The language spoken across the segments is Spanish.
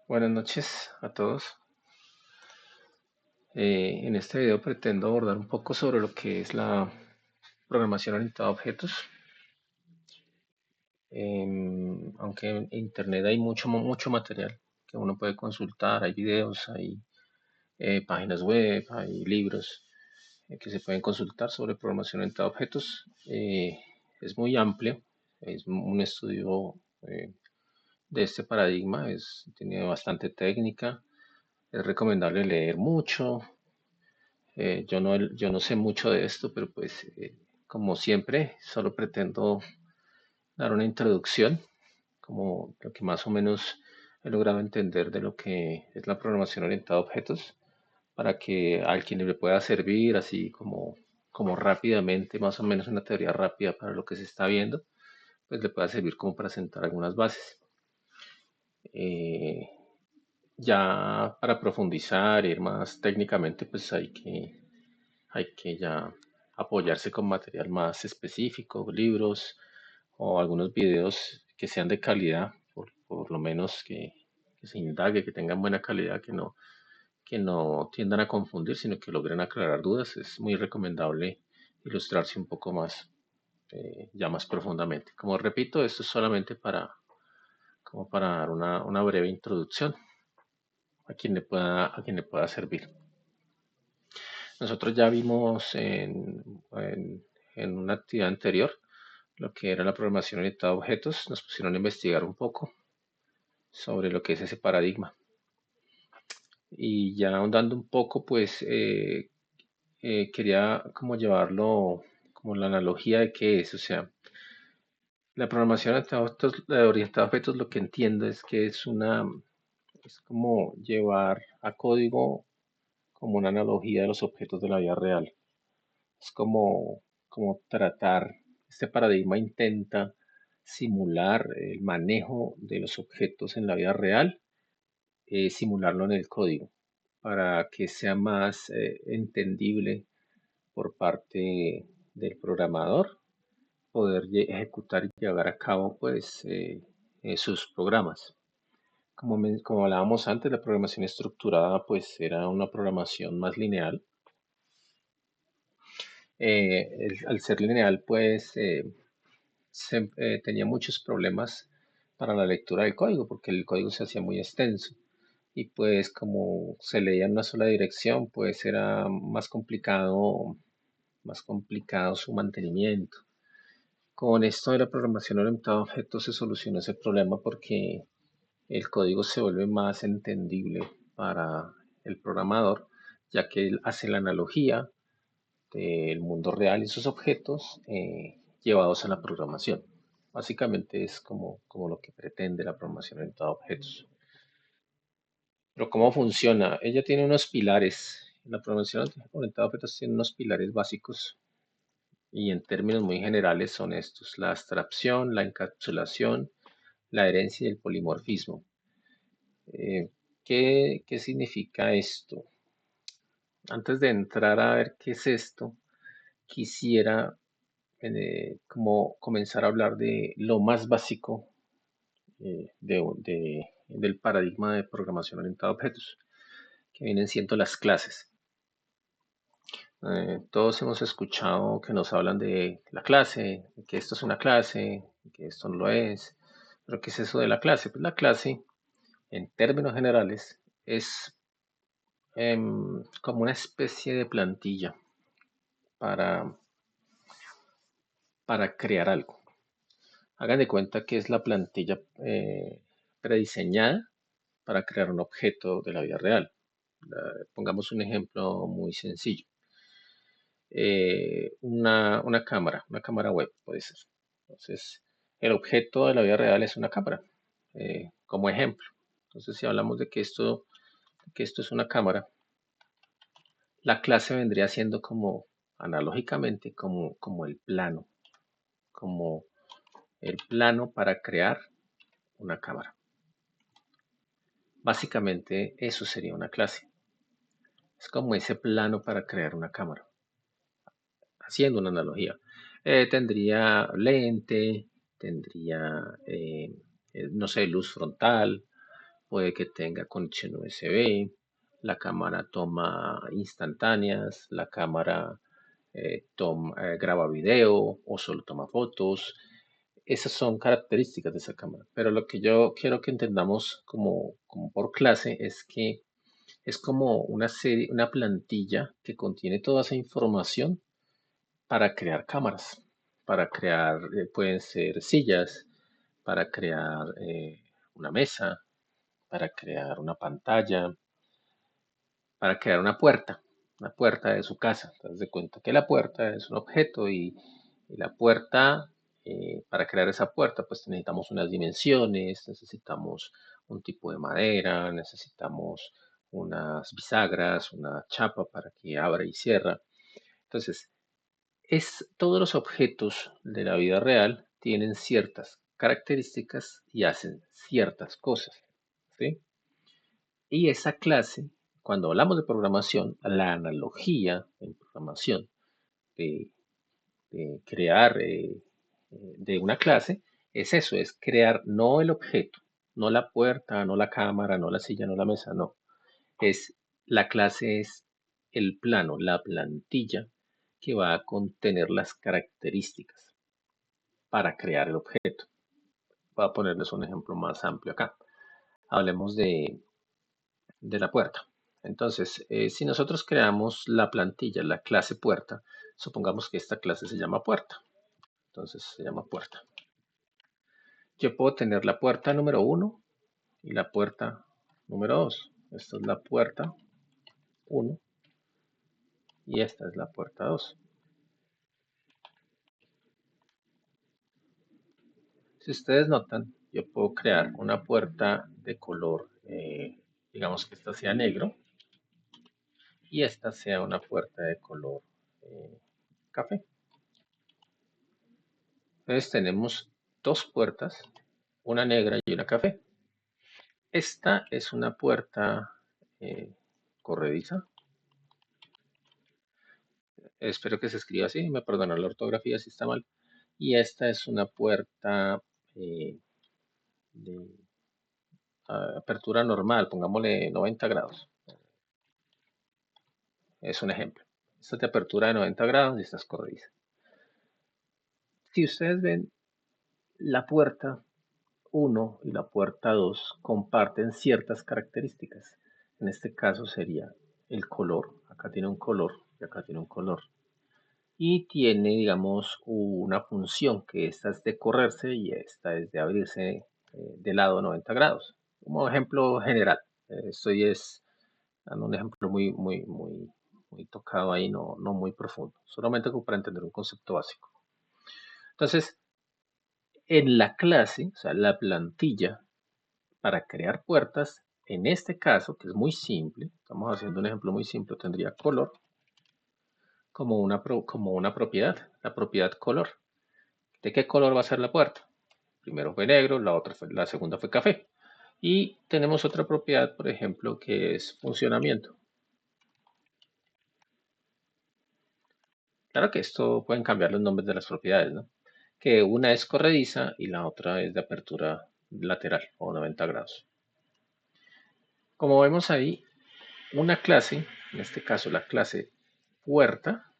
Buenas noches a todos. En este video pretendo abordar un poco sobre lo que es la programación orientada a objetos. Aunque en Internet hay mucho material que uno puede consultar, hay videos, hay páginas web, hay libros que se pueden consultar sobre programación orientada a objetos. Es muy amplio, es un estudio eh, de este paradigma, tiene bastante técnica, es recomendable leer mucho. Yo no sé mucho de esto, pero pues como siempre, solo pretendo dar una introducción, como lo que más o menos he logrado entender de lo que es la programación orientada a objetos, para que a quien le pueda servir, así como rápidamente, más o menos una teoría rápida para lo que se está viendo, pues le pueda servir como para sentar algunas bases. Eh, ya para profundizar, ir más técnicamente, pues hay que ya apoyarse con material más específico, libros o algunos videos que sean de calidad, por lo menos que se indague, que tengan buena calidad, que no tiendan a confundir, sino que logren aclarar dudas. Es muy recomendable ilustrarse un poco más, ya más profundamente. Como repito, esto es solamente como para dar una breve introducción a quien le pueda servir. Nosotros ya vimos en una actividad anterior lo que era la programación orientada a objetos. Nos pusieron a investigar un poco sobre lo que es ese paradigma. Y ya ahondando un poco, pues quería como llevarlo como la analogía de qué es. O sea, la programación orientada a objetos, lo que entiendo es que es como llevar a código como una analogía de los objetos de la vida real. Es como tratar, este paradigma intenta simular el manejo de los objetos en la vida real, simularlo en el código, para que sea más entendible por parte del programador, poder ejecutar y llevar a cabo pues sus programas. Como hablábamos antes, la programación estructurada pues era una programación más lineal. Al ser lineal pues tenía muchos problemas para la lectura del código, porque el código se hacía muy extenso. Y pues como se leía en una sola dirección, pues era más complicado su mantenimiento. Con esto de la programación orientada a objetos se solucionó ese problema porque el código se vuelve más entendible para el programador, ya que él hace la analogía del mundo real y sus objetos llevados a la programación. Básicamente es como lo que pretende la programación orientada a objetos. Pero ¿cómo funciona? Ella tiene unos pilares. La programación orientada a objetos tiene unos pilares básicos y en términos muy generales son estos: la abstracción, la encapsulación, la herencia y el polimorfismo. ¿Qué significa esto? Antes de entrar a ver qué es esto, quisiera como comenzar a hablar de lo más básico del paradigma de programación orientada a objetos, que vienen siendo las clases. Todos hemos escuchado que nos hablan de la clase, que esto es una clase, que esto no lo es, pero ¿qué es eso de la clase? Pues la clase, en términos generales, es como una especie de plantilla para, para crear algo. Hagan de cuenta que es la plantilla prediseñada para crear un objeto de la vida real. Pongamos un ejemplo muy sencillo. Una cámara web puede ser. Entonces, el objeto de la vida real es una cámara, como ejemplo. Entonces, si hablamos de que esto es una cámara, la clase vendría siendo como, analógicamente, como como el plano para crear una cámara. Básicamente, eso sería una clase. Es como ese plano para crear una cámara, haciendo una analogía. Tendría lente, tendría, no sé, luz frontal, puede que tenga conexión USB, la cámara toma instantáneas, la cámara graba video o solo toma fotos. Esas son características de esa cámara. Pero lo que yo quiero que entendamos como por clase es que es como una serie, una plantilla que contiene toda esa información para crear cámaras, para crear, pueden ser sillas, para crear una mesa, para crear una pantalla, para crear una puerta de su casa. Te das de cuenta que la puerta es un objeto y la puerta, para crear esa puerta, pues necesitamos unas dimensiones, necesitamos un tipo de madera, necesitamos unas bisagras, una chapa para que abra y cierra. Entonces, todos los objetos de la vida real tienen ciertas características y hacen ciertas cosas, ¿sí? Y esa clase, cuando hablamos de programación, la analogía en programación de, de crear de una clase es eso, es crear no el objeto, no la puerta, no la cámara, no la silla, no la mesa, no. Es la clase es el plano, la plantilla que va a contener las características para crear el objeto. Voy a ponerles un ejemplo más amplio acá. Hablemos de la puerta. Entonces, si nosotros creamos la plantilla, la clase puerta, supongamos que esta clase se llama puerta. Entonces se llama puerta. Yo puedo tener la puerta número 1 y la puerta número 2. Esta es la puerta 1 y esta es la puerta 2. Si ustedes notan, yo puedo crear una puerta de color, digamos que esta sea negro y esta sea una puerta de color café. Entonces tenemos dos puertas, una negra y una café. Esta es una puerta corrediza. Espero que se escriba así, me perdonan la ortografía si está mal. Y esta es una puerta eh, de apertura normal, pongámosle 90 grados. Es un ejemplo. Esta es de apertura de 90 grados y esta es corrediza. Si ustedes ven, la puerta 1 y la puerta 2 comparten ciertas características. En este caso sería el color. Acá tiene un color y acá tiene un color. Y tiene, digamos, una función que esta es de correrse y esta es de abrirse de lado 90 grados. Como ejemplo general. Estoy dando un ejemplo muy tocado ahí, no muy profundo. Solamente como para entender un concepto básico. Entonces, en la clase, o sea, la plantilla para crear puertas, en este caso, que es muy simple, estamos haciendo un ejemplo muy simple, tendría color como una propiedad, la propiedad color. ¿De qué color va a ser la puerta? Primero fue negro, la segunda fue café. Y tenemos otra propiedad, por ejemplo, que es funcionamiento. Claro que esto pueden cambiar los nombres de las propiedades, ¿no? Que una es corrediza y la otra es de apertura lateral o 90 grados. Como vemos ahí, una clase, en este caso la clase puerta,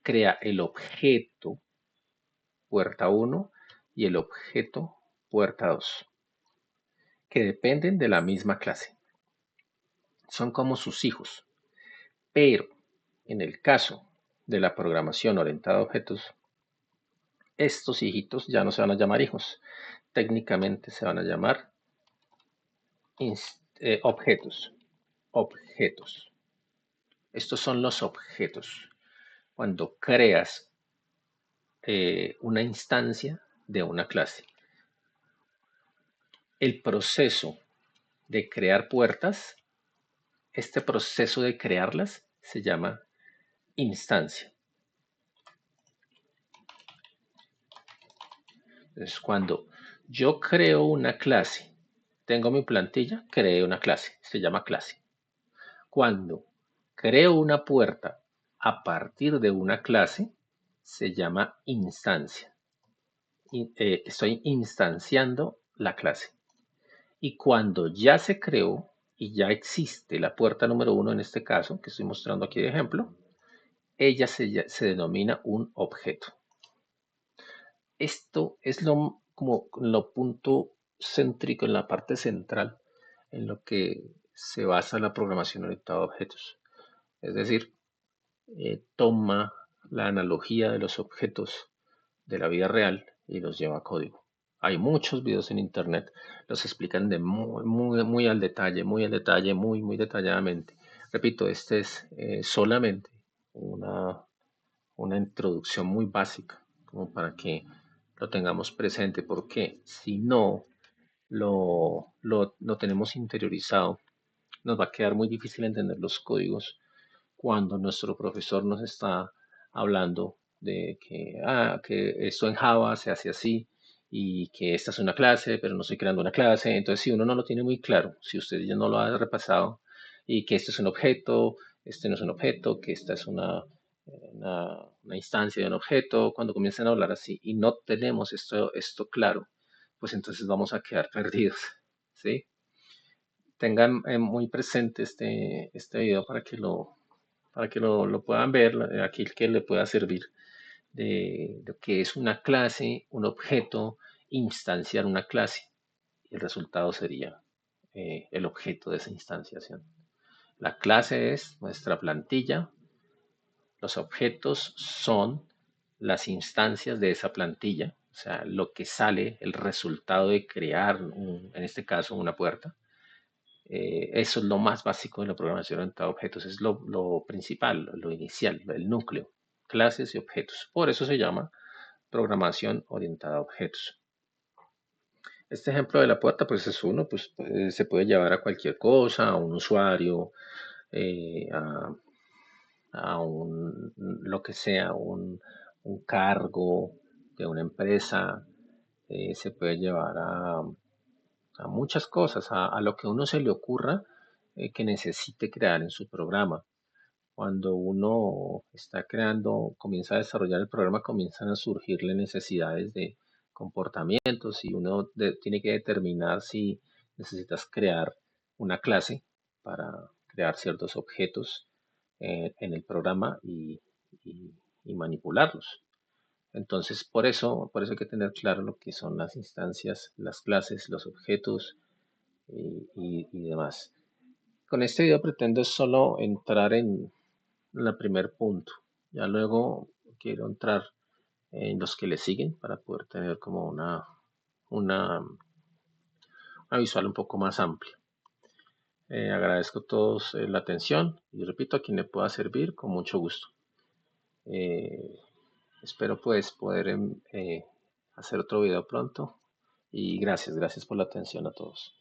crea el objeto puerta 1 y el objeto puerta 2, que dependen de la misma clase. Son como sus hijos, pero en el caso de la programación orientada a objetos, estos hijitos ya no se van a llamar hijos, técnicamente se van a llamar objetos. Objetos. Estos son los objetos. Cuando creas una instancia de una clase. El proceso de crear puertas, este proceso de crearlas se llama instancia. Entonces, cuando yo creo una clase, tengo mi plantilla, creé una clase, se llama clase. Cuando creo una puerta a partir de una clase, se llama instancia. Estoy instanciando la clase. Y cuando ya se creó y ya existe la puerta número uno en este caso, que estoy mostrando aquí de ejemplo, ella se denomina un objeto. Esto es como lo punto céntrico en la parte central en lo que se basa la programación orientada a objetos. Es decir, toma la analogía de los objetos de la vida real y los lleva a código. Hay muchos videos en internet, los explican de muy al detalle, muy detalladamente. Repito, este es solamente una, una introducción muy básica, como para que lo tengamos presente, porque si no lo tenemos interiorizado, nos va a quedar muy difícil entender los códigos cuando nuestro profesor nos está hablando de que esto en Java se hace así y que esta es una clase, pero no estoy creando una clase. Entonces, si uno no lo tiene muy claro, si usted ya no lo ha repasado y que este es un objeto, este no es un objeto, que esta es una instancia de un objeto, cuando comienzan a hablar así y no tenemos esto claro, pues entonces vamos a quedar perdidos, ¿sí? Tengan muy presente este video para que lo puedan ver, aquí que le pueda servir de lo que es una clase, un objeto, instanciar una clase. Y el resultado sería el objeto de esa instanciación. La clase es nuestra plantilla, los objetos son las instancias de esa plantilla, o sea, lo que sale, el resultado de crear, en este caso, una puerta. Eso es lo más básico de la programación orientada a objetos, es lo principal, lo inicial, el núcleo, clases y objetos. Por eso se llama programación orientada a objetos. Este ejemplo de la puerta, pues es uno, pues se puede llevar a cualquier cosa, a un usuario, eh, a, lo que sea, un cargo de una empresa, se puede llevar a muchas cosas, a lo que uno se le ocurra que necesite crear en su programa. Cuando uno está creando, comienza a desarrollar el programa, comienzan a surgirle necesidades de comportamientos y uno tiene que determinar si necesitas crear una clase para crear ciertos objetos en el programa y- y manipularlos. Entonces, por eso hay que tener claro lo que son las instancias, las clases, los objetos y demás. Con este video pretendo solo entrar en el primer punto. Ya luego quiero entrar en los que le siguen para poder tener como una visual un poco más amplia. Agradezco a todos la atención y repito, a quien le pueda servir, con mucho gusto. Eh, Espero pues poder hacer otro video pronto y gracias por la atención a todos.